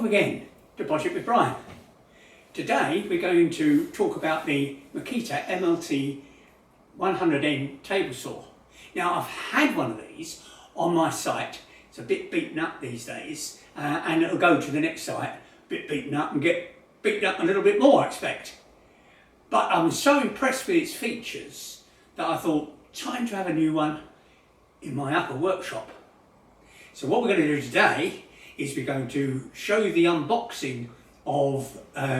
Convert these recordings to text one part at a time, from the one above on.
Welcome again to Project with Brian. Today we're going to talk about the Makita MLT100N Table Saw. Now I've had one of these on my site. It's a bit beaten up these days and it'll go to the next site a bit beaten up and get beaten up a little bit more I expect. But I was so impressed with its features that I thought time to have a new one in my upper workshop. So what we're going to do today is we're going to show you the unboxing of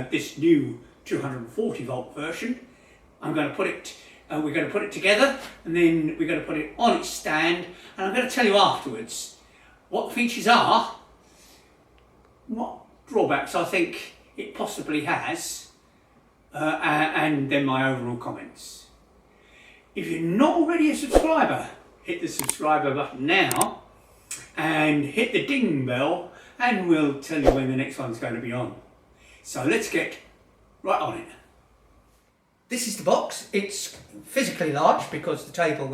this new 240 volt version. I'm going to put it, we're going to put it together, and then we're going to put it on its stand, and I'm going to tell you afterwards what the features are, what drawbacks I think it possibly has, and then my overall comments. If you're not already a subscriber, hit the subscriber button now and hit the ding bell, and we'll tell you when the next one's going to be on. So let's get right on it. This is the box. It's physically large because the table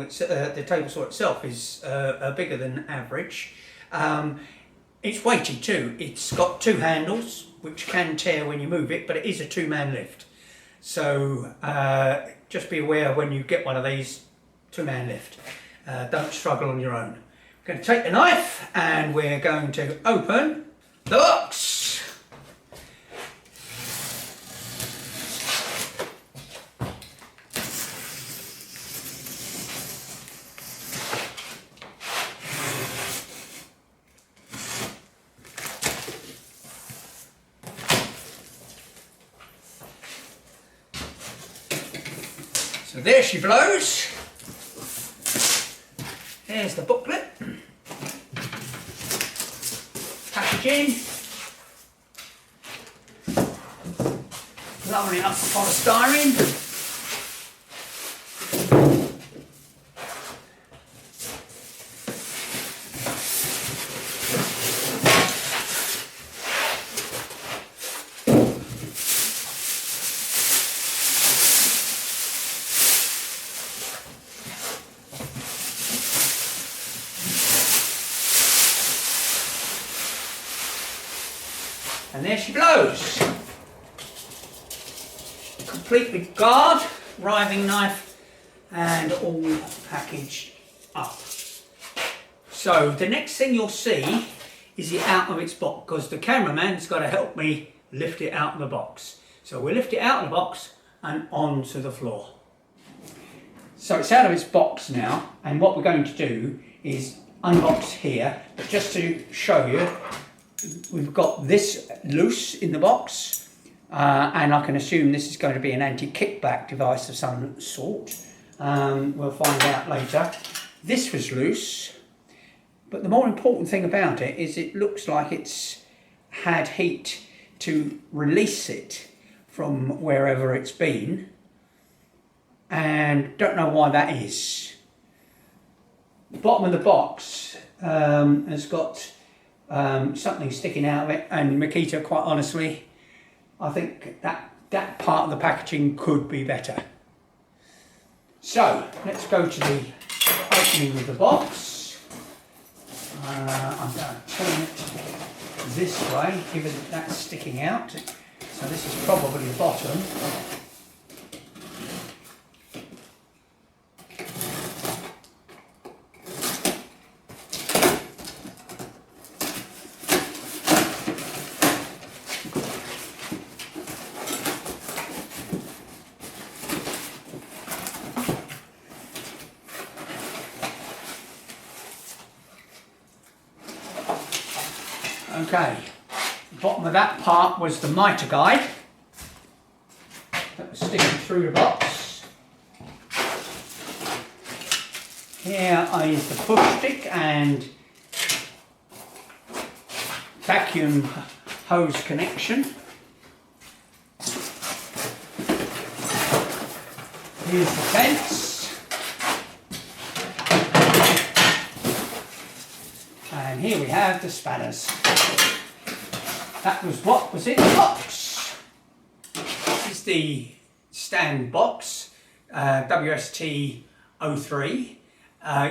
saw itself is bigger than average. It's weighty too. It's got two handles which can tear when you move it, but it is a two-man lift. So just be aware when you get one of these, two-man lift. Don't struggle on your own. We're going to take the knife and we're going to open the box. So there she blows. There's the booklet. Packaging. Lovely enough polystyrene. And there she blows. Complete with guard, riving knife, and all packaged up. So the next thing you'll see is it out of its box, because the cameraman's got to help me lift it out of the box. So we'll lift it out of the box and onto the floor. So it's out of its box now, and what we're going to do is unbox here, but just to show you, we've got this loose in the box, and I can assume this is going to be an anti-kickback device of some sort. We'll find out later. This was loose, but the more important thing about it is it looks like it's had heat to release it from wherever it's been, and don't know why that is. The bottom of the box has got something sticking out of it, and Makita, quite honestly, I think that part of the packaging could be better. So let's go to the opening of the box. I'm going to turn it this way, given that that's sticking out. So this is probably the bottom. Okay, the bottom of that part was the mitre guide that was sticking through the box. Here is the push stick and vacuum hose connection. Here's the fence. And here we have the spanners. That was what was in the box. This is the stand box, WST03.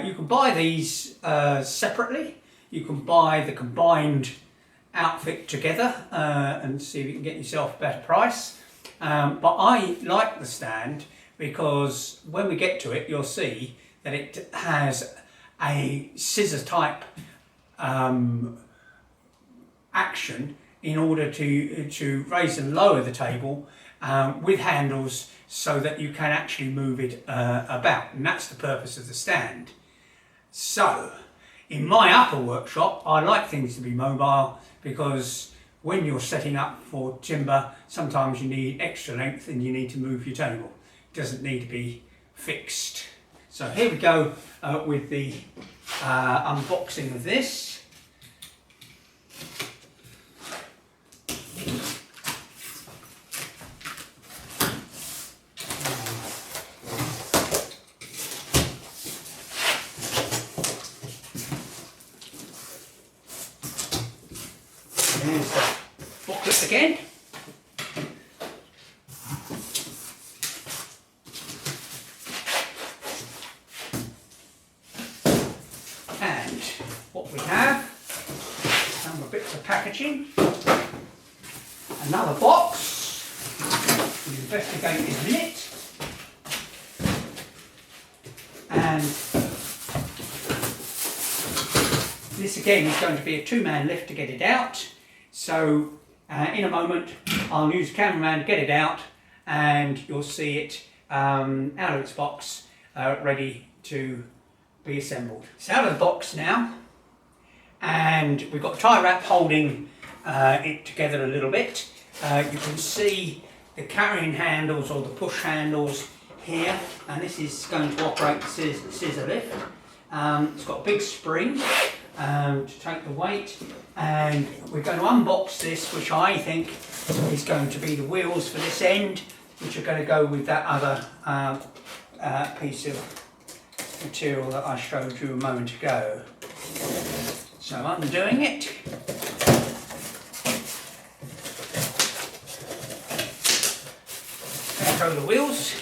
You can buy these separately. You can buy the combined outfit together and see if you can get yourself a better price. But I like the stand because when we get to it, you'll see that it has a scissor type action in order to raise and lower the table with handles so that you can actually move it about, and that's the purpose of the stand. So in my upper workshop, I like things to be mobile because when you're setting up for timber, sometimes you need extra length and you need to move your table. It doesn't need to be fixed. So here we go with the unboxing of this. Here's the booklet again. And what we have, some bits of packaging, another box, we'll investigate in a minute, and this again is going to be a two-man lift to get it out. So in a moment I'll use the cameraman to get it out and you'll see it out of its box ready to be assembled. It's out of the box now and we've got tie wrap holding it together a little bit. You can see the carrying handles or the push handles here, and this is going to operate the scissor lift. It's got a big spring to take the weight, and we're going to unbox this, which I think is going to be the wheels for this end, which are going to go with that other piece of material that I showed you a moment ago. So I'm undoing it. There go the wheels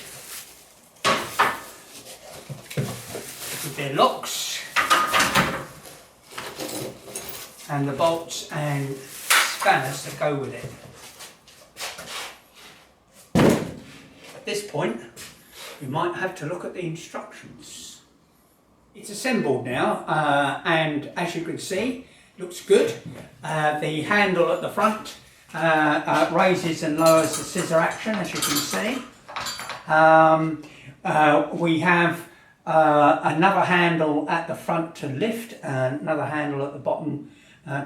with their locks and the bolts and spanners that go with it. At this point, we might have to look at the instructions. It's assembled now, and as you can see, looks good. The handle at the front raises and lowers the scissor action, as you can see. We have another handle at the front to lift, and another handle at the bottom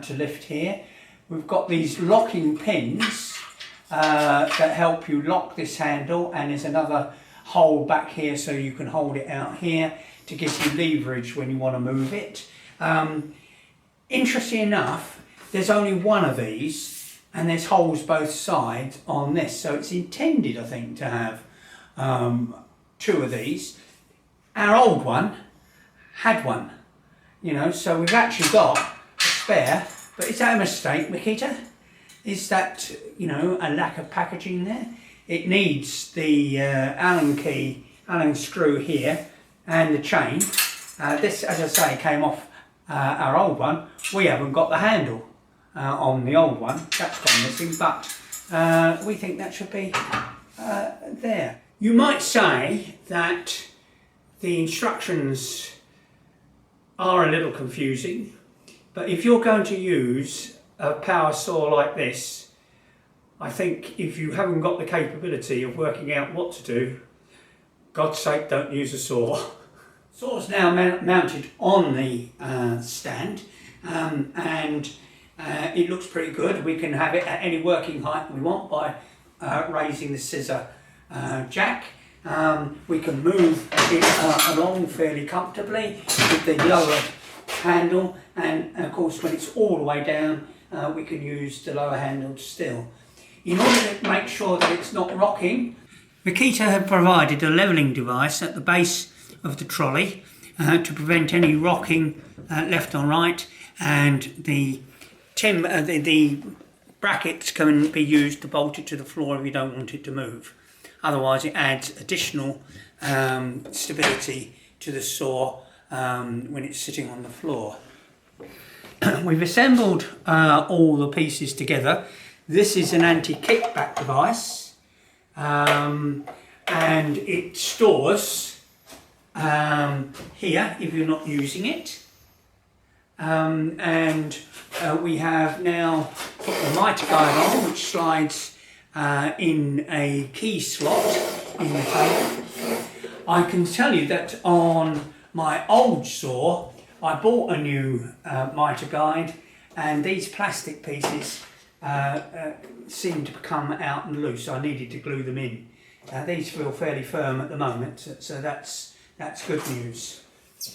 to lift here. We've got these locking pins that help you lock this handle, and there's another hole back here so you can hold it out here to give you leverage when you want to move it. Interesting enough, there's only one of these and there's holes both sides on this, so it's intended, I think, to have two of these. Our old one had one, you know, so we've actually got a spare. But is that a mistake, Makita? Is that, you know, a lack of packaging there? It needs the Allen screw here and the chain. This, as I say, came off our old one. We haven't got the handle on the old one. That's gone missing, but we think that should be there. You might say that the instructions are a little confusing, but if you're going to use a power saw like this, I think if you haven't got the capability of working out what to do, God's sake, don't use a saw. Saw's now mounted on the stand, and it looks pretty good. We can have it at any working height we want by raising the scissor jack. We can move it along fairly comfortably with the lower handle, and of course when it's all the way down we can use the lower handle still. In order to make sure that it's not rocking, Makita have provided a levelling device at the base of the trolley to prevent any rocking left or right, and the brackets can be used to bolt it to the floor if you don't want it to move. Otherwise it adds additional stability to the saw when it's sitting on the floor. we've assembled all the pieces together. This is an anti-kickback device, and it stores here if you're not using it. And we have now put the mitre guide on, which slides in a key slot in the table. I can tell you that on my old saw, I bought a new mitre guide, and these plastic pieces seemed to come out and loose, so I needed to glue them in. These feel fairly firm at the moment, so that's good news.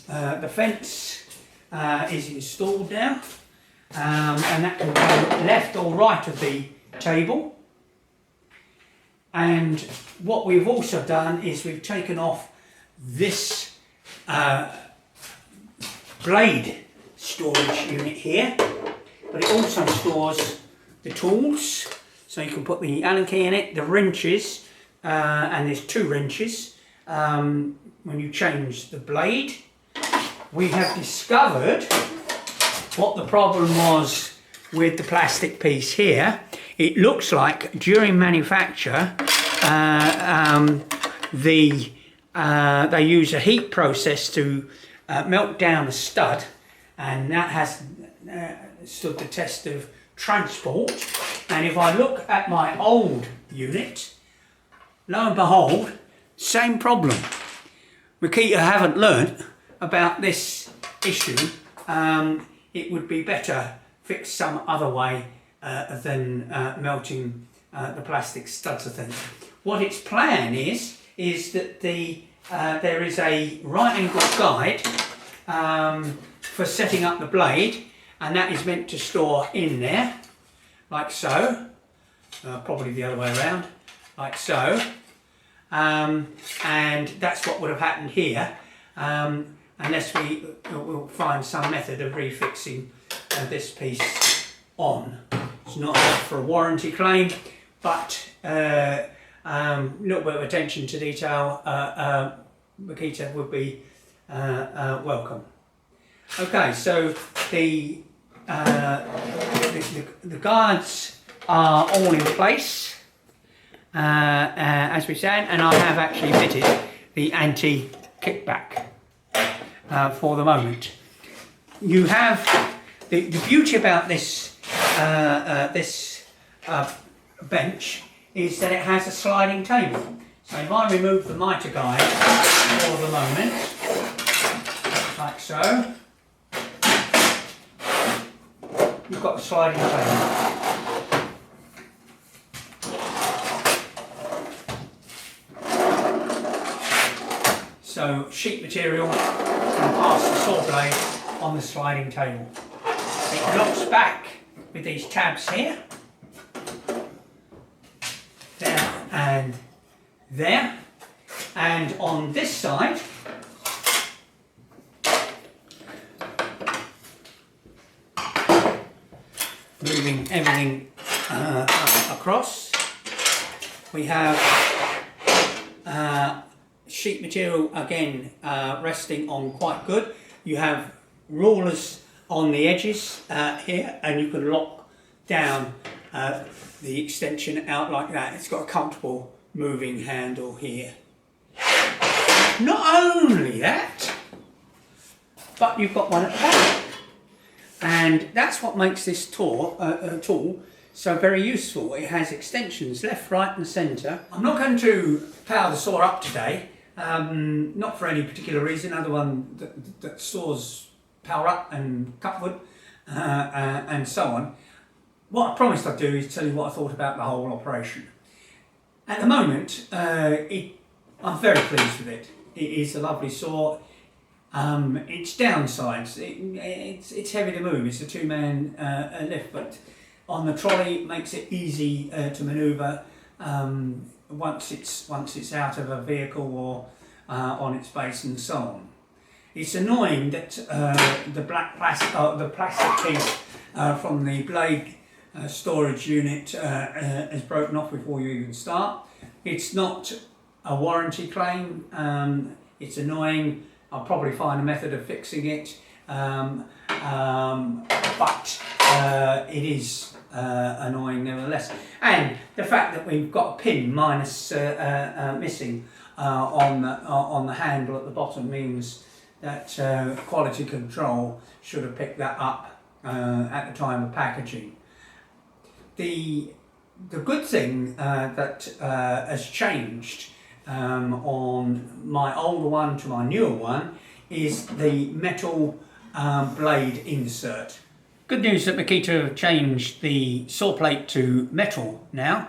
The fence is installed now, and that can go left or right of the table. And what we've also done is we've taken off this blade storage unit here, but it also stores the tools, so you can put the Allen key in it, the wrenches, and there's 2 wrenches when you change the blade. We have discovered what the problem was with the plastic piece here. It looks like during manufacture they use a heat process to melt down a stud, and that has stood the test of transport. And if I look at my old unit, lo and behold, same problem. Makita haven't learnt about this issue. It would be better fixed some other way than melting the plastic studs, I think. What its plan is that there is a right angle guide for setting up the blade, and that is meant to store in there, like so, probably the other way around, like so, and that's what would have happened here, unless we'll find some method of refixing this piece on. It's not up for a warranty claim, but a little bit of attention to detail, Makita would be welcome. Okay, so the guards are all in place, as we said, and I have actually fitted the anti-kickback for the moment. You have the beauty about this bench is that it has a sliding table. So if I remove the mitre guide for the moment, like so, you've got the sliding table. So sheet material can pass the saw blade on the sliding table. It locks back with these tabs here, there and there, and on this side moving everything across, we have sheet material again resting on quite good. You have rulers on the edges here, and you can lock down the extension out like that. It's got a comfortable moving handle here. Not only that, but you've got one at the back, and that's what makes this tool so very useful. It has extensions left, right and centre. I'm not going to power the saw up today, not for any particular reason other than that saws power up and cut wood and so on. What I promised I'd do is tell you what I thought about the whole operation. At the moment, I'm very pleased with it. It is a lovely saw. Its downsides, it's heavy to move. It's a 2-man lift, but on the trolley it makes it easy to manoeuvre once it's out of a vehicle or on its base and so on. It's annoying that the plastic piece from the blade storage unit is broken off before you even start. It's not a warranty claim. It's annoying. I'll probably find a method of fixing it, and but it is annoying nevertheless. And the fact that we've got a pin minus missing on the handle at the bottom means that quality control should have picked that up at the time of packaging. The good thing that has changed on my older one to my newer one is the metal blade insert. Good news that Makita have changed the saw plate to metal now.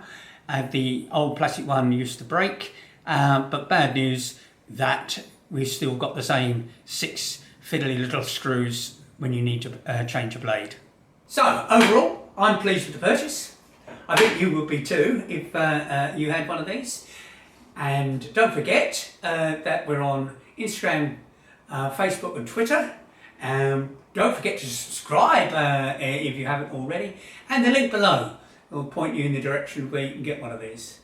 The old plastic one used to break, but bad news that we've still got the same 6 fiddly little screws when you need to change a blade. So overall, I'm pleased with the purchase. I think you would be too if you had one of these. And don't forget that we're on Instagram, Facebook and Twitter. Don't forget to subscribe if you haven't already. And the link below will point you in the direction where you can get one of these.